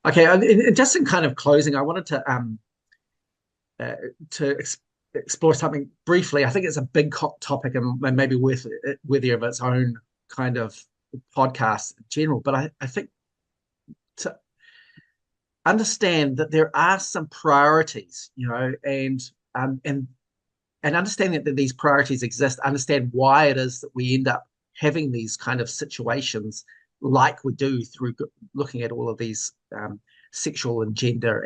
Okay, and just in kind of closing, I wanted uh, to explore something briefly. I think it's a big topic and maybe worthy of its own kind of podcast in general. But I think to understand that there are some priorities, um, and and understanding that these priorities exist, understand why it is that we end up having these kind of situations like we do through looking at all of these sexual and gender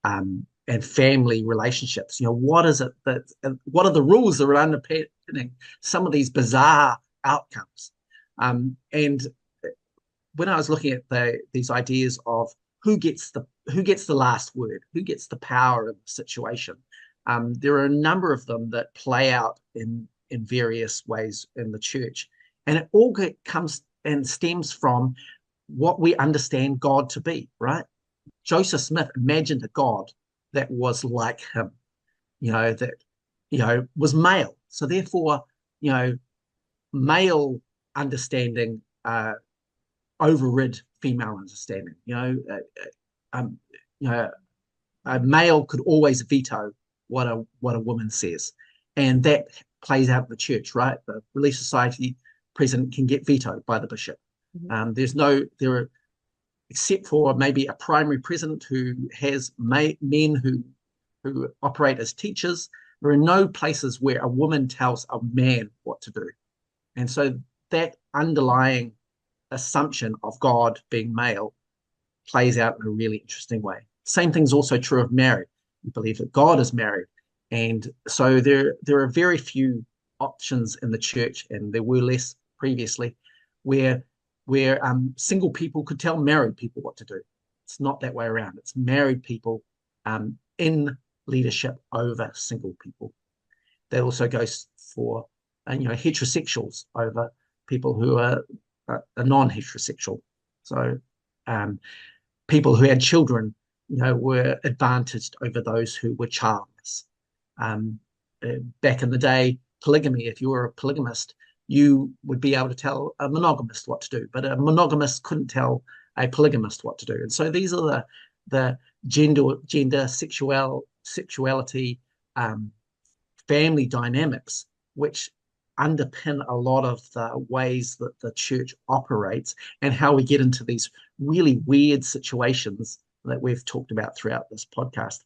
and family relationships. What is it that what are the rules that are underpinning some of these bizarre outcomes? And when I was looking at these ideas of who gets the last word, who gets the power in the situation, there are a number of them that play out in various ways in the church, and it all comes and stems from what we understand God to be. Right? Joseph Smith imagined a God that was like him, that was male. So therefore, you know, male understanding overrid female understanding. Um, you know, a male could always veto what a woman says, and that plays out in the church, right? The Relief Society president can get vetoed by the bishop. There's no there are except for maybe a primary president who has men who operate as teachers. There are no places where a woman tells a man what to do, and so that underlying assumption of God being male plays out in a really interesting way. Same thing is also true of marriage. We believe that God is married. And so there are very few options in the church, and there were less previously, where single people could tell married people what to do. It's not that way around. It's married people in leadership over single people. That also goes for heterosexuals over people who are non-heterosexual. So um, people who had children, were advantaged over those who were childless. Um, Back in the day, polygamy, if you were a polygamist, you would be able to tell a monogamist what to do, but a monogamist couldn't tell a polygamist what to do. And so these are the gender, sexuality, um, family dynamics, which underpin a lot of the ways that the church operates and how we get into these really weird situations that we've talked about throughout this podcast.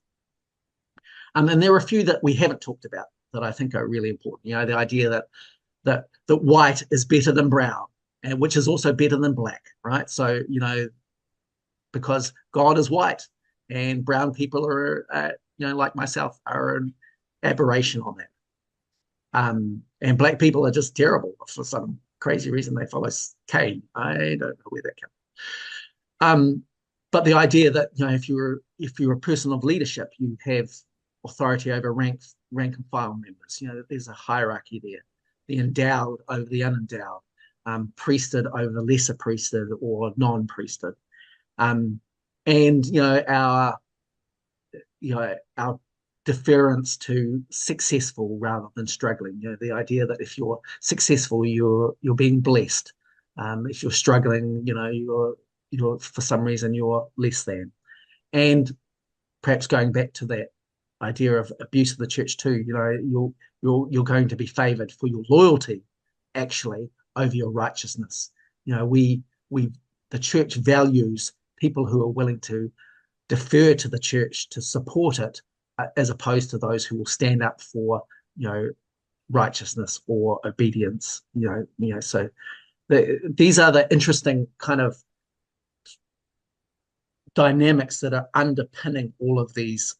And there are a few that we haven't talked about that I think are really important. The idea that white is better than brown, and which is also better than black, right? So because God is white, and brown people are, like myself, are an aberration on that. And black people are just terrible for some crazy reason. They follow Cain. I don't know where that comes. But the idea that if you're a person of leadership, you have authority over rank and file members. There's a hierarchy there. The endowed over the unendowed, priesthood over lesser priesthood or non-priesthood, and our deference to successful rather than struggling. The idea that if you're successful, you're being blessed. If you're struggling, you're for some reason you're less than. And perhaps going back to that idea of abuse of the church too, you're going to be favored for your loyalty, actually, over your righteousness. We the church values people who are willing to defer to the church to support it, as opposed to those who will stand up for righteousness or obedience. So these are the interesting kind of dynamics that are underpinning all of these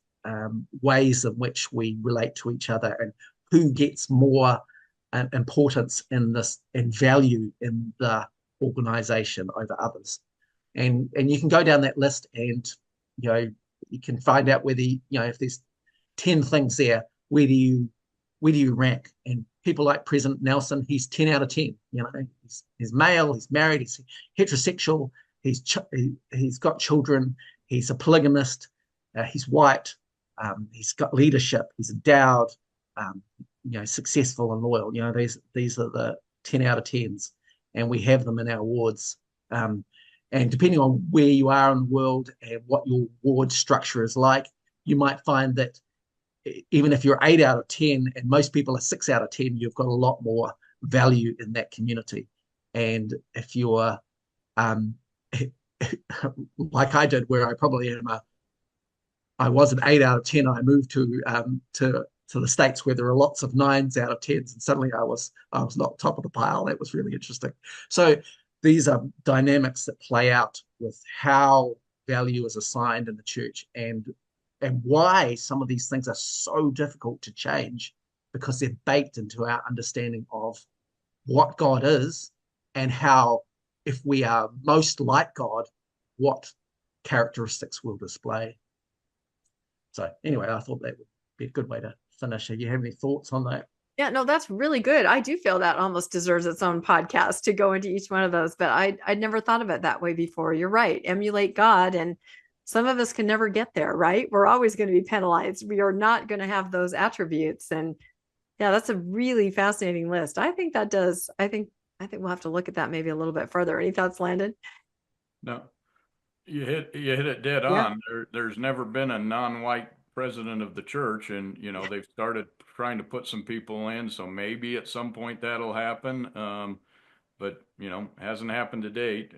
ways in which we relate to each other, and who gets more importance in this and value in the organization over others. And you can go down that list, and you can find out whether if there's 10 things there, where do you rank? And people like President Nelson, he's 10 out of 10. He's male, he's married, he's heterosexual, he's got children, he's a polygamist, he's white, he's got leadership, he's endowed, successful and loyal. These are the 10 out of 10s, and we have them in our awards. And depending on where you are in the world and what your ward structure is like, you might find that even if you're 8 out of 10 and most people are 6 out of 10, you've got a lot more value in that community. And if you're um, like I did, where I probably I was an 8 out of 10, I moved to the States where there are lots of 9s out of 10s, and suddenly I was not top of the pile. That was really interesting. So these are dynamics that play out with how value is assigned in the church, and why some of these things are so difficult to change, because they're baked into our understanding of what God is and how, if we are most like God, what characteristics we'll display. So anyway, I thought that would be a good way to finish. Do you have any thoughts on that? Yeah, no, that's really good. I do feel that almost deserves its own podcast to go into each one of those, but I'd never thought of it that way before. You're right. Emulate God, and some of us can never get there, right? We're always going to be penalized. We are not going to have those attributes. And yeah, that's a really fascinating list. I think we'll have to look at that maybe a little bit further. Any thoughts, Landon? No, you hit it dead Yeah. on. There's never been a non-white president of the church, and they've started trying to put some people in, so maybe at some point that'll happen. But hasn't happened to date,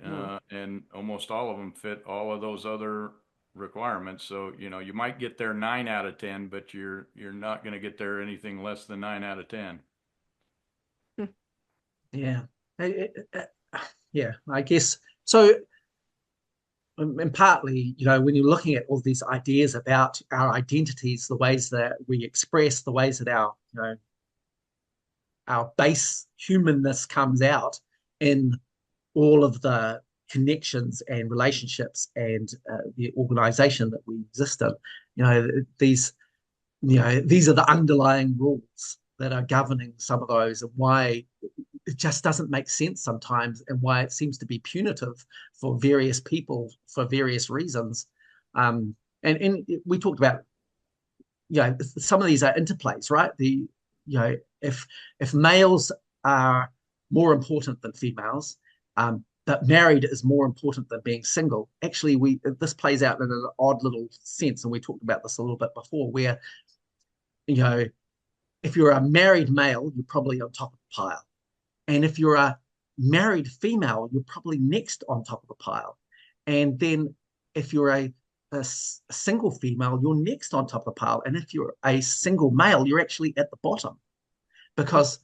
and almost all of them fit all of those other requirements. So you might get there 9 out of 10, but you're not going to get there anything less than 9 out of 10. Yeah, yeah, I guess so. And partly, when you're looking at all these ideas about our identities, the ways that we express, the ways that our base humanness comes out in all of the connections and relationships and the organization that we exist in. These are the underlying rules that are governing some of those, and why it just doesn't make sense sometimes, and why it seems to be punitive for various people for various reasons. And we talked about, some of these are interplays, right? If males are more important than females, but married is more important than being single. Actually, this plays out in an odd little sense, and we talked about this a little bit before, where if you're a married male, you're probably on top of the pile. And if you're a married female, you're probably next on top of the pile. And then if you're a single female, you're next on top of the pile. And if you're a single male, you're actually at the bottom, because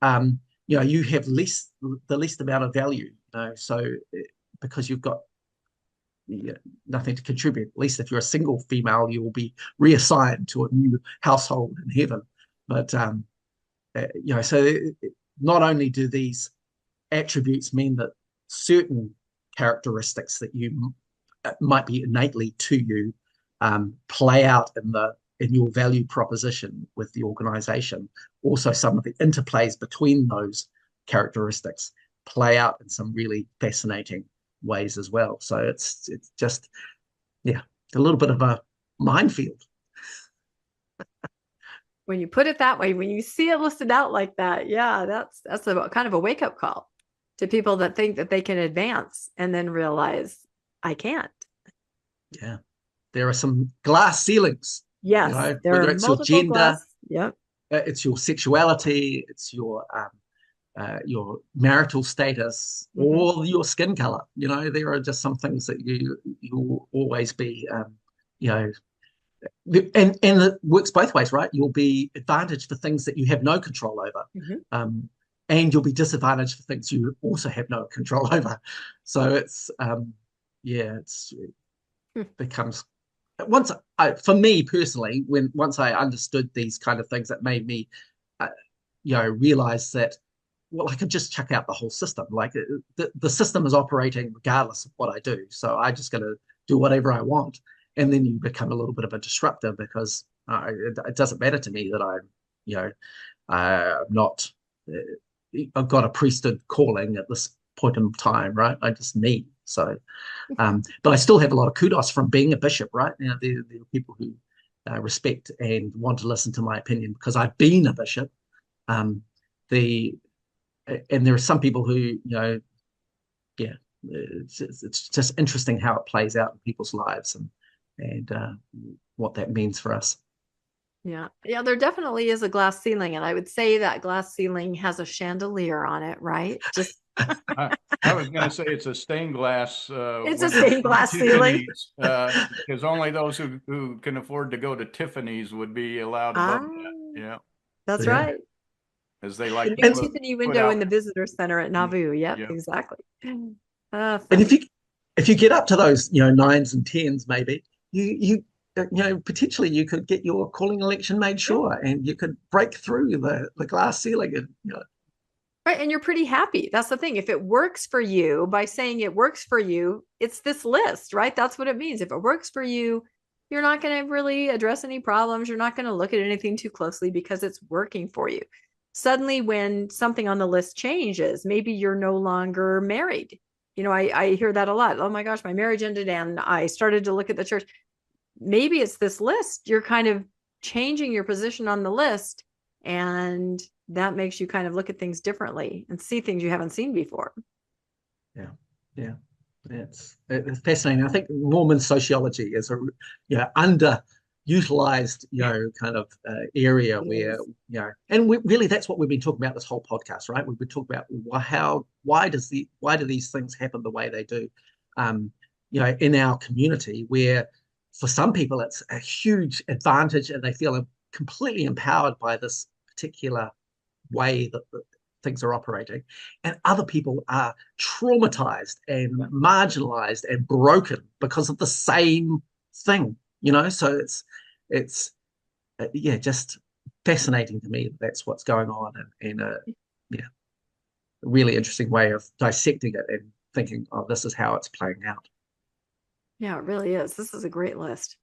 you have the least amount of value. So because you've got nothing to contribute. At least if you're a single female, you will be reassigned to a new household in heaven. But so not only do these attributes mean that certain characteristics that you might be innately to you play out in your value proposition with the organization. Also, some of the interplays between those characteristics play out in some really fascinating ways as well. So it's just a little bit of a minefield. When you put it that way, when you see it listed out like that, yeah, that's a kind of a wake-up call to people that think that they can advance and then realize I can't. Yeah, there are some glass ceilings. Yes, there whether are it's your gender, yep, it's your sexuality, it's your marital status, or your skin color. There are just some things that you'll always be, and it works both ways, right? You'll be advantaged for things that you have no control over, and you'll be disadvantaged for things you also have no control over. So it's it becomes, for me personally, once I understood these kind of things, that made me realize that, well, I could just check out the whole system. Like the system is operating regardless of what I do, so I just got to do whatever I want. And then you become a little bit of a disruptor, because it doesn't matter to me that I'm not, I've got a priesthood calling at this point in time, right? I'm just me. So, but I still have a lot of kudos from being a bishop, right? There are people who respect and want to listen to my opinion because I've been a bishop. And there are some people who, it's just interesting how it plays out in people's lives and what that means for us. Yeah. Yeah, there definitely is a glass ceiling. And I would say that glass ceiling has a chandelier on it, right? Just I was going to say it's a stained glass it's a window stained from glass ceiling. Tiffany's, because only those who can afford to go to Tiffany's would be allowed above that. Yeah, That's Yeah. right. as they The like new to Tiffany put window out. in the visitor center at Nauvoo. Yep, Yeah. exactly. And Funny. if you get up to those, nines and tens, maybe potentially you could get your calling election made sure, and you could break through the glass ceiling, and Right. And you're pretty happy. That's the thing. If it works for you, by saying it works for you, it's this list, right? That's what it means. If it works for you, you're not going to really address any problems. You're not going to look at anything too closely because it's working for you. Suddenly, when something on the list changes, maybe you're no longer married. I hear that a lot. Oh my gosh, my marriage ended and I started to look at the church. Maybe it's this list. You're kind of changing your position on the list, and that makes you kind of look at things differently and see things you haven't seen before. yeah, it's fascinating. I think Mormon sociology is a underutilized kind of area where and really that's what we've been talking about this whole podcast, right? We've been talking about why do these things happen the way they do, in our community, where for some people it's a huge advantage and they feel completely empowered by this particular way that things are operating, and other people are traumatized and marginalized and broken because of the same thing. So it's just fascinating to me. That's what's going on, and a really interesting way of dissecting it and thinking, oh, this is how it's playing out. Yeah, it really is. This is a great list.